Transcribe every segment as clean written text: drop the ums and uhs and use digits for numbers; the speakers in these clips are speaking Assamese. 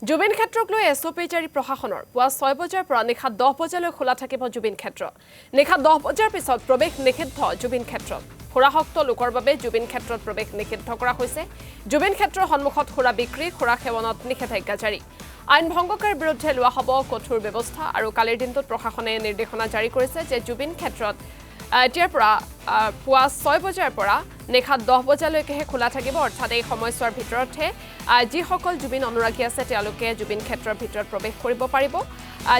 জুবিন ক্ষেত্ৰক লৈ এছঅপি জাৰি প্ৰশাসনৰ পুৱা 6 বজাৰ পৰা নিশা 10 বজালৈ খোলা থাকিব জুবিন ক্ষেত্ৰ নিশা 10 বজাৰ পিছত প্ৰৱেশ নিষিদ্ধ জুবিন ক্ষেত্ৰত খুৰাহক্ত লোকৰ বাবে জুবিন ক্ষেত্ৰত প্ৰৱেশ নিষিদ্ধ কৰা হৈছে জুবিন ক্ষেত্ৰৰ সন্মুখত খুৰা বিক্ৰী খুৰা সেৱনত নিষেধাজ্ঞা জাৰি আইন ভংগকাৰীৰ বিৰুদ্ধে লোৱা হ'ব কঠোৰ ব্যৱস্থা আৰু কালিৰ দিনটোত প্ৰশাসনে নিৰ্দেশনা জাৰি কৰিছে যে জুবিন ক্ষেত্ৰত এতিয়াৰ পৰা পুৱা 6 বজাৰ পৰা নিশা 10 বজালৈকেহে খোলা থাকিব অৰ্থাৎ এই সময়ছোৱাৰ ভিতৰতহে যিসকল জুবিন অনুৰাগী আছে তেওঁলোকে জুবিন ক্ষেত্ৰৰ ভিতৰত প্ৰৱেশ কৰিব পাৰিব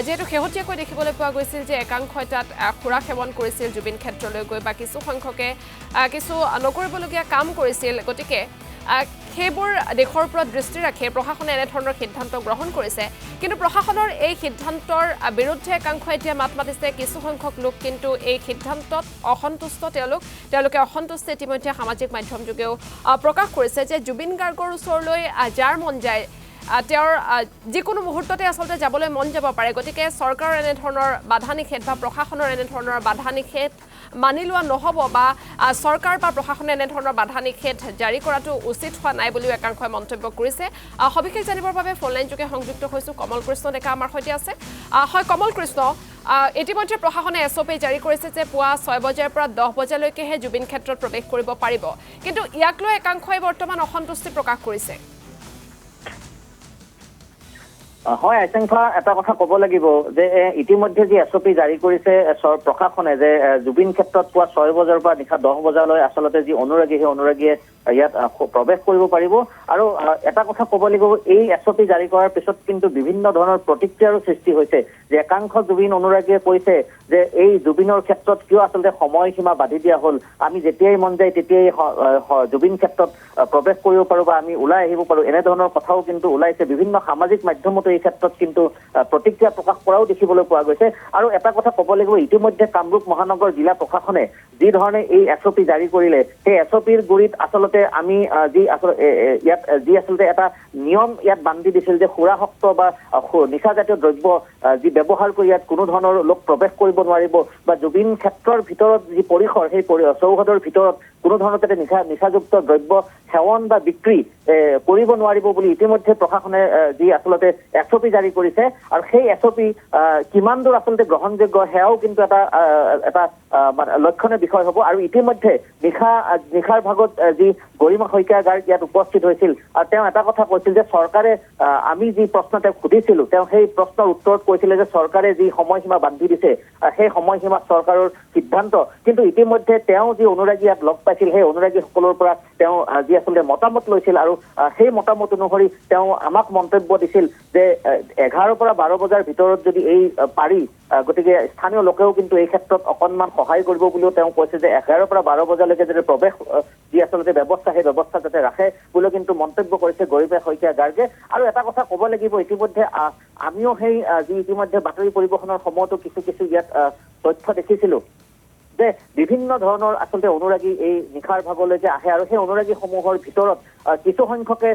যেহেতু শেহতীয়াকৈ দেখিবলৈ পোৱা গৈছিল যে একাংশই তাত খুৰা সেৱন কৰিছিল জুবিন ক্ষেত্ৰলৈ গৈ বা কিছু সংখ্যকে কিছু নকৰিবলগীয়া কাম কৰিছিল গতিকে সেইবোৰ দেশৰ ওপৰত দৃষ্টি ৰাখি প্ৰশাসনে এনেধৰণৰ সিদ্ধান্ত গ্ৰহণ কৰিছে কিন্তু প্ৰশাসনৰ এই সিদ্ধান্তৰ বিৰুদ্ধে একাংশই এতিয়া মাত মাতিছে কিছু সংখ্যক লোক কিন্তু এই সিদ্ধান্তত অসন্তুষ্ট তেওঁলোকে অসন্তুষ্ট ইতিমধ্যে সামাজিক মাধ্যম যোগেও প্ৰকাশ কৰিছে যে জুবিন গাৰ্গৰ ওচৰলৈ যাৰ মন যায় তেওঁৰ যিকোনো মুহূৰ্ততে আচলতে যাবলৈ মন যাব পাৰে গতিকে চৰকাৰৰ এনেধৰণৰ বাধা নিষেধ বা প্ৰশাসনৰ এনেধৰণৰ বাধা নিষেধ মানি লোৱা নহ'ব বা চৰকাৰ বা প্ৰশাসনে এনেধৰণৰ বাধা নিষেধ জাৰি কৰাটো উচিত হোৱা নাই বুলিও একাংশই মন্তব্য কৰিছে সবিশেষ জানিবৰ বাবে ফোনলাইন যোগে সংযুক্ত হৈছোঁ কমল কৃষ্ণ ডেকা আমাৰ সৈতে আছে হয় কমল কৃষ্ণ ইতিমধ্যে প্ৰশাসনে এছঅপি জাৰি কৰিছে যে পুৱা 6 বজাৰ পৰা 10 বজালৈকেহে জুবিন ক্ষেত্ৰত প্ৰৱেশ কৰিব পাৰিব কিন্তু ইয়াক লৈ একাংশই বৰ্তমান অসন্তুষ্টি প্ৰকাশ কৰিছে হয় আশংকা এটা কথা ক'ব লাগিব যে ইতিমধ্যে যি এছঅপি জাৰি কৰিছে প্ৰশাসনে যে জুবিন ক্ষেত্ৰত পুৱা 6 বজাৰ পৰা নিশা 10 বজালৈ আচলতে যি অনুৰাগী সেই অনুৰাগীয়ে ইয়াত প্ৰৱেশ কৰিব পাৰিব আৰু এটা কথা ক'ব লাগিব এই এছঅপি জাৰি কৰাৰ পিছত কিন্তু বিভিন্ন ধৰণৰ প্ৰতিক্ৰিয়াৰো সৃষ্টি হৈছে যে একাংশ জুবিন অনুৰাগীয়ে কৈছে যে এই জুবিনৰ ক্ষেত্ৰত কিয় আচলতে সময়সীমা বান্ধি দিয়া হ'ল আমি যেতিয়াই মন যায় তেতিয়াই জুবিন ক্ষেত্ৰত প্ৰৱেশ কৰিব পাৰোঁ বা আমি ওলাই আহিব পাৰোঁ এনেধৰণৰ কথাও কিন্তু ওলাইছে বিভিন্ন সামাজিক মাধ্যমতো এই ক্ষেত্ৰত কিন্তু প্ৰতিক্ৰিয়া প্ৰকাশ কৰাও দেখিবলৈ পোৱা গৈছে আৰু এটা কথা ক'ব লাগিব ইতিমধ্যে কামৰূপ মহানগৰ জিলা প্ৰশাসনে যি ধৰণে এই এছঅপি জাৰি কৰিলে সেই এছঅপিৰ গুৰিত আচলতে আমি যি আচলতে এটা নিয়ম ইয়াত বান্ধি দিছিল যে সুৰাসক্ত বা নিচাজাতীয় দ্ৰব্য যি ব্যৱহাৰ কৰি ইয়াত কোনো ধৰণৰ লোক প্ৰৱেশ কৰিব নোৱাৰিব বা জুবিন ক্ষেত্ৰৰ ভিতৰত যি পৰিসৰ সেই চৌহদৰ ভিতৰত কোনো ধৰণৰ যাতে নিচাযুক্ত দ্ৰব্য সেৱন বা বিক্ৰী কৰিব নোৱাৰিব বুলি ইতিমধ্যে প্ৰশাসনে যি আচলতে এছঅপি জাৰি কৰিছে আৰু সেই এছঅপি কিমান দূৰ আচলতে গ্ৰহণযোগ্য সেয়াও কিন্তু এটা লক্ষণীয় বিষয় হ'ব আৰু ইতিমধ্যে নিশাৰ ভাগত যি গৰিমা শইকীয়া গাৰ্গ ইয়াত উপস্থিত হৈছিল আৰু তেওঁ এটা কথা কৈছিল যে চৰকাৰে আমি যি প্ৰশ্ন তেওঁক সুধিছিলোঁ তেওঁ সেই প্ৰশ্নৰ উত্তৰত কৈছিলে যে চৰকাৰে যি সময়সীমা বান্ধি দিছে সেই সময়সীমা চৰকাৰৰ সিদ্ধান্ত কিন্তু ইতিমধ্যে তেওঁ যি অনুৰাগী ইয়াত লগ পাইছিল সেই অনুৰাগীসকলৰ পৰা তেওঁ যি আচলতে মতামত লৈছিল আৰু সেই মতামত অনুসৰি তেওঁ আমাক মন্তব্য দিছিল যে 11 পৰা 12 বজাৰ ভিতৰত যদি এই পাৰি গতিকে স্থানীয় লোকেও কিন্তু এই ক্ষেত্ৰত অকণমান সহায় কৰিব বুলিও তেওঁ কৈছে যে 11 পৰা 12 বজালৈকে যদি প্ৰৱেশ যি আচলতে ব্যৱস্থা সেই ব্যৱস্থা যাতে ৰাখে বুলিও কিন্তু মন্তব্য কৰিছে গৰিমা শইকীয়া গাৰ্গে আৰু এটা কথা ক'ব লাগিব ইতিমধ্যে আমিও সেই যি ইতিমধ্যে বাতৰি পৰিৱেশনৰ সময়তো কিছু ইয়াত তথ্য দেখিছিলোঁ যে বিভিন্ন ধৰণৰ আচলতে অনুৰাগী এই নিশাৰ ভাগলৈকে আহে আৰু সেই অনুৰাগীসমূহৰ ভিতৰত কিছু সংখ্যকে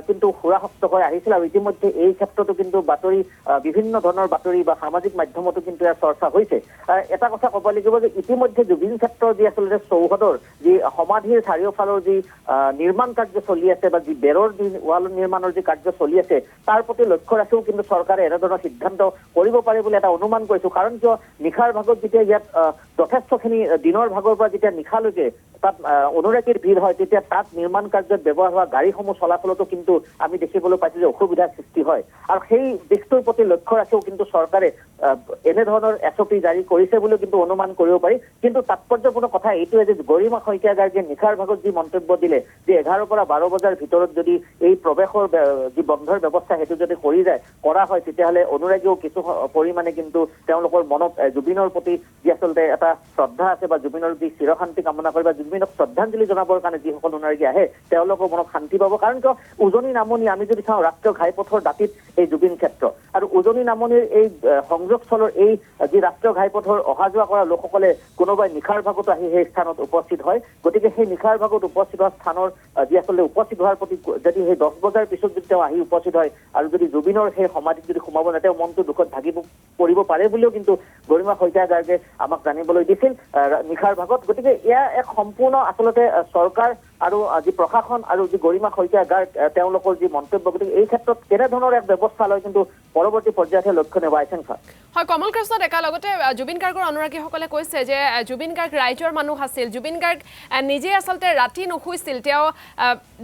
কিন্তু সুৰাসক্ত হৈ আহিছিল আৰু ইতিমধ্যে এই ক্ষেত্ৰতো কিন্তু বাতৰি বিভিন্ন ধৰণৰ বাতৰি বা সামাজিক মাধ্যমতো কিন্তু ইয়াৰ চৰ্চা হৈছে এটা কথা ক'ব লাগিব যে ইতিমধ্যে জুবিন ক্ষেত্ৰৰ যি আচলতে চৌহদৰ যি সমাধিৰ চাৰিওফালৰ যি নিৰ্মাণ কাৰ্য চলি আছে বা যি বেৰৰ যি ৱাল নিৰ্মাণৰ যি কাৰ্য চলি আছে তাৰ প্ৰতি লক্ষ্য ৰাখিও কিন্তু চৰকাৰে এনেধৰণৰ সিদ্ধান্ত কৰিব পাৰে বুলি এটা অনুমান কৰিছোঁ কাৰণ কিয় নিশাৰ ভাগত যেতিয়া ইয়াত যথেষ্টখিনি দিনৰ ভাগৰ পৰা যেতিয়া নিশালৈকে তাত অনুৰাগীৰ ভিৰ হয় তেতিয়া তাত নিৰ্মাণ কাৰ্যত ব্যৱহাৰ হোৱা গাড়ীসমূহ চলাচলতো কিন্তু আমি দেখিবলৈ পাইছোঁ যে অসুবিধাৰ সৃষ্টি হয় আৰু সেই দিশটোৰ প্ৰতি লক্ষ্য ৰাখিও কিন্তু চৰকাৰে এনেধৰণৰ এছঅপি জাৰি কৰিছে বুলিও কিন্তু অনুমান কৰিব পাৰি কিন্তু তাৎপৰ্যপূৰ্ণ কথা এইটোৱে যে গৰিমা শইকীয়া গাৰ্গে নিশাৰ ভাগত যি মন্তব্য দিলে যে 11 পৰা 12 বজাৰ ভিতৰত যদি এই প্ৰৱেশৰ যি বন্ধৰ ব্যৱস্থা সেইটো যদি কৰা হয় তেতিয়াহ'লে অনুৰাগীও কিছু পৰিমাণে কিন্তু তেওঁলোকৰ মনত জুবিনৰ প্ৰতি যি আচলতে এটা শ্ৰদ্ধা আছে বা জুবিনৰ যি চিৰশান্তি কামনা কৰে বা জুবিনক শ্ৰদ্ধাঞ্জলি জনাবৰ কাৰণে যিসকল অনুৰাগী আহে তেওঁলোকৰ মনত শান্তি পাব কাৰণ কিয় উজনি নামনি আমি যদি চাওঁ ৰাষ্ট্ৰীয় ঘাইপথৰ দাঁতিত এই জুবিন ক্ষেত্ৰ আৰু উজনি নামনিৰ এই সংযোগস্থলৰ এই যি ৰাষ্ট্ৰীয় ঘাইপথৰ অহা যোৱা কৰা লোকসকলে কোনোবাই নিশাৰ ভাগতো আহি সেই স্থানত উপস্থিত হয় গতিকে সেই নিশাৰ ভাগত উপস্থিত হোৱা স্থানৰ যি আচলতে উপস্থিত হোৱাৰ প্ৰতি যদি সেই 10 বজাৰ পিছত যদি তেওঁ আহি উপস্থিত হয় আৰু যদি জুবিনৰ সেই সমাধিত যদি সোমাব নোৱাৰে তেওঁ মনটো দুখত ভাগিব পৰিব পাৰে বুলিও কিন্তু গৰিমা শইকীয়া গাৰ্গে আমাক জানিবলৈ দিছিল নিশাৰ ভাগত গতিকে এয়া এক সম্পূৰ্ণ আচলতে চৰকাৰ আৰু যি প্ৰশাসন আৰু যি গৰিমা শইকীয়া গাৰ্গ তেওঁলোকৰ যি মন্তব্য, গতিকে এই ক্ষেত্ৰত কেনেধৰণৰ এক ব্যৱস্থা লয় কিন্তু পৰৱৰ্তী পৰ্যায়তহে লক্ষ্য নেব আইচেংফা। হয়, কমল কৃষ্ণ ডেকা লগতে জুবিন গাৰ্গৰ অনুৰাগীসকলে কৈছে যে জুবিন গাৰ্গ ৰাইজৰ মানুহ আছিল, জুবিন গাৰ্গ নিজে আচলতে ৰাতি নুশুইছিল, তেওঁ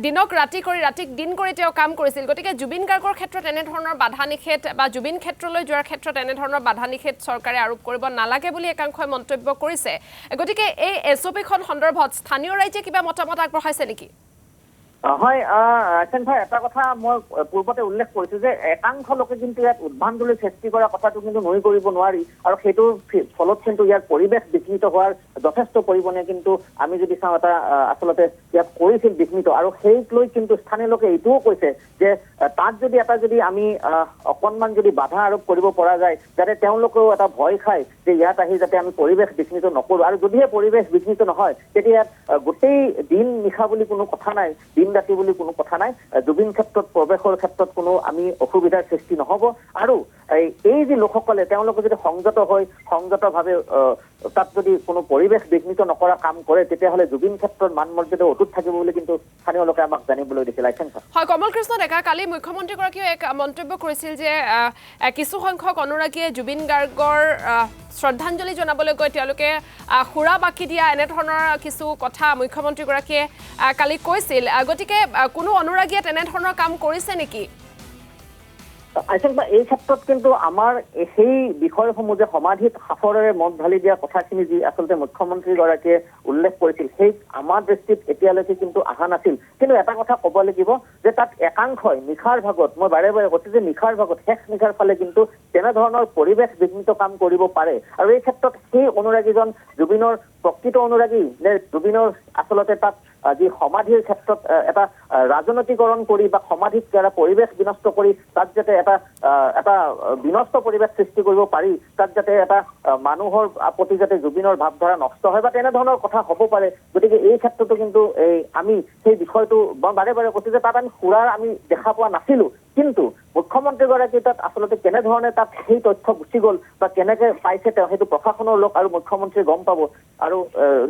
দিনক ৰাতি কৰি ৰাতিক দিন কৰি তেওঁ কাম কৰিছিল। গতিকে জুবিন গাৰ্গৰ ক্ষেত্ৰত এনেধৰণৰ বাধা নিষেধ বা জুবিন ক্ষেত্ৰলৈ যোৱাৰ ক্ষেত্ৰত এনেধৰণৰ বাধা নিষেধ চৰকাৰে আৰোপ কৰিব নালাগে বুলি একাংশই মন্তব্য কৰিছে। গতিকে এই SOP-খন সন্দৰ্ভত স্থানীয় ৰাইজে কিবা মতামত আগবঢ়াইছে নেকি? হয়, আইচেংফা, এটা কথা মই পূৰ্বতে উল্লেখ কৰিছো যে একাংশ লোকে কিন্তু ইয়াত উদ্ভ্ৰান্তলৈ সৃষ্টি কৰা কথাটো কিন্তু নুই কৰিব নোৱাৰি, আৰু সেইটোৰ ফলত কিন্তু ইয়াৰ পৰিৱেশ বিঘ্নিত হোৱাৰ যথেষ্ট পৰিমাণে কিন্তু আমি যদি চাওঁ এটা আচলতে ইয়াত কৰিছিল বিঘ্নিত। আৰু সেইক লৈ কিন্তু স্থানীয় লোকে এইটোও কৈছে যে তাত যদি আমি অকণমান যদি বাধা আৰোপ কৰিব পৰা যায়, যাতে তেওঁলোকেও এটা ভয় খায় যে ইয়াত আহি যাতে আমি পৰিৱেশ বিঘ্নিত নকৰোঁ। আৰু যদিহে পৰিৱেশ বিঘ্নিত নহয়, তেতিয়া ইয়াত গোটেই দিন নিশা বুলি কোনো কথা নাই, দিন ৰাতি বুলি কোনো কথা নাই, জুবিন ক্ষেত্ৰত প্ৰৱেশৰ ক্ষেত্ৰত কোনো আমি অসুবিধাৰ সৃষ্টি নহ'ব। আৰু এই যি লোকসকলে তেওঁলোকে যদি সংযতভাৱে তাত যদি কোনো পৰিৱেশ বিঘ্নিত নকৰা কাম কৰে, তেতিয়াহ'লে জুবিন ক্ষেত্ৰত মান মৰ্যাদা অটুট থাকিব বুলি কিন্তু স্থানীয় লোকে আমাক জানিবলৈ দিছিল। হয়, কমল কৃষ্ণ ডেকা, কালি মুখ্যমন্ত্ৰীগৰাকীয়ে এক মন্তব্য কৰিছিল যে কিছু সংখ্যক অনুৰাগীয়ে জুবিন গাৰ্গৰ শ্ৰদ্ধাঞ্জলি জনাবলৈ গৈ তেওঁলোকে সুৰা বাকি দিয়া এনেধৰণৰ কিছু কথা মুখ্যমন্ত্ৰীগৰাকীয়ে কালি কৈছিল। গতিকে কোনো অনুৰাগীয়ে তেনেধৰণৰ কাম কৰিছে নেকি? আইচেংফা, এই ক্ষেত্ৰত কিন্তু আমাৰ সেই বিষয়সমূহ যে সমাধিত সাফৰেৰে মদ ঢালি দিয়া কথাখিনি যি আচলতে মুখ্যমন্ত্ৰীগৰাকীয়ে উল্লেখ কৰিছিল, সেই আমাৰ দৃষ্টিত এতিয়ালৈকে কিন্তু অহা নাছিল। কিন্তু এটা কথা ক'ব লাগিব যে তাত একাংশই নিশাৰ ভাগত, মই বাৰে বাৰে কৈছো যে নিশাৰ ভাগত শেষ নিশাৰ ফালে কিন্তু তেনেধৰণৰ পৰিৱেশ বিঘ্নিত কাম কৰিব পাৰে। আৰু এই ক্ষেত্ৰত সেই অনুৰাগীজন জুবিনৰ প্ৰকৃত অনুৰাগী নে জুবিনৰ আচলতে তাত যি সমাধিৰ ক্ষেত্ৰত এটা ৰাজনৈতিকৰণ কৰি বা সমাধিত এটা পৰিৱেশ বিনষ্ট কৰি তাত যাতে এটা বিনষ্ট পৰিৱেশ সৃষ্টি কৰিব পাৰি, তাত যাতে এটা মানুহৰ প্ৰতি যাতে জুবিনৰ ভাৱধাৰা নষ্ট হয় বা তেনেধৰণৰ কথা হ'ব পাৰে। গতিকে এই ক্ষেত্ৰতো কিন্তু আমি সেই বিষয়টো বাৰে বাৰে কৈছো যে তাত আমি সুৰাৰ আমি দেখা পোৱা নাছিলো, কিন্তু মুখ্যমন্ত্ৰীগৰাকী তাত আচলতে কেনেধৰণে তাত সেই তথ্য গুচি গ'ল বা কেনেকে পাইছে তেওঁ সেইটো প্ৰশাসনৰ লোক আৰু মুখ্যমন্ত্ৰীয়ে গম পাব। আৰু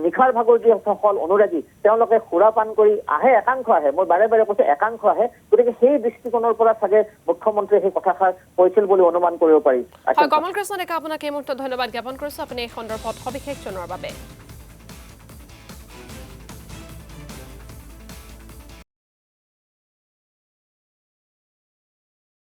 নিশাৰ ভাগৰ যিসকল অনুৰাগী তেওঁলোকে সুৰা পান কৰি আহে, একাংশ আহে, মই বাৰে বাৰে কৈছো একাংশ আহে। গতিকে সেই দৃষ্টিকোণৰ পৰা চাগে মুখ্যমন্ত্ৰীয়ে সেই কথাষাৰ কৈছিল বুলি অনুমান কৰিব পাৰি। কমল কৃষ্ণ ডেকা, আপোনাক এই মুহূৰ্তত ধন্যবাদ জ্ঞাপন কৰিছো আপুনি এই সন্দৰ্ভত সবিশেষ জনোৱাৰ বাবে।